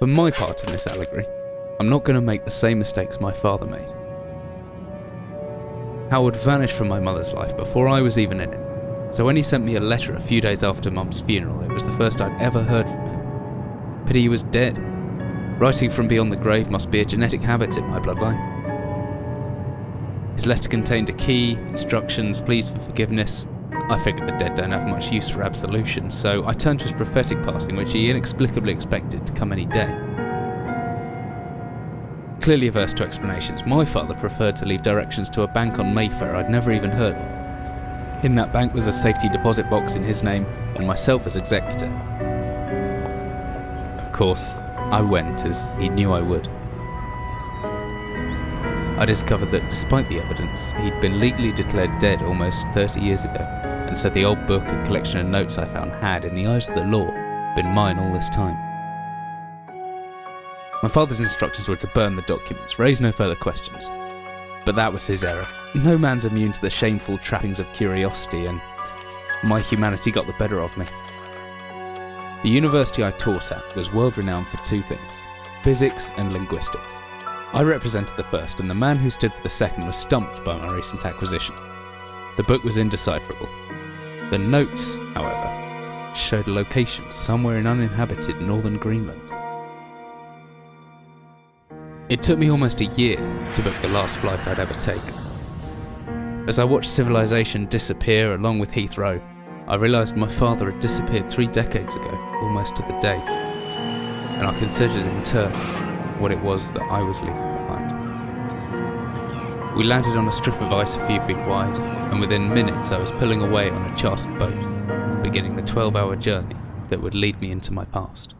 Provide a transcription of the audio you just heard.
For my part in this allegory, I'm not going to make the same mistakes my father made. Howard vanished from my mother's life before I was even in it, so when he sent me a letter a few days after Mum's funeral, it was the first I'd ever heard from him. Pity he was dead. Writing from beyond the grave must be a genetic habit in my bloodline. His letter contained a key, instructions, pleas for forgiveness. I figured the dead don't have much use for absolution, so I turned to his prophetic passing, which he inexplicably expected to come any day. Clearly averse to explanations, my father preferred to leave directions to a bank on Mayfair I'd never even heard of. In that bank was a safety deposit box in his name, and myself as executor. Of course, I went, as he knew I would. I discovered that despite the evidence, he'd been legally declared dead almost 30 years ago, and so the old book and collection of notes I found had, in the eyes of the law, been mine all this time. My father's instructions were to burn the documents, raise no further questions. But that was his error. No man's immune to the shameful trappings of curiosity, and my humanity got the better of me. The university I taught at was world renowned for two things: physics and linguistics. I represented the first, and the man who stood for the second was stumped by my recent acquisition. The book was indecipherable. The notes, however, showed a location somewhere in uninhabited northern Greenland. It took me almost a year to book the last flight I'd ever take. As I watched civilization disappear along with Heathrow, I realised my father had disappeared 3 decades ago, almost to the day, and I considered in turn what it was that I was leaving behind. We landed on a strip of ice a few feet wide, and within minutes I was pulling away on a chartered boat, beginning the 12-hour journey that would lead me into my past.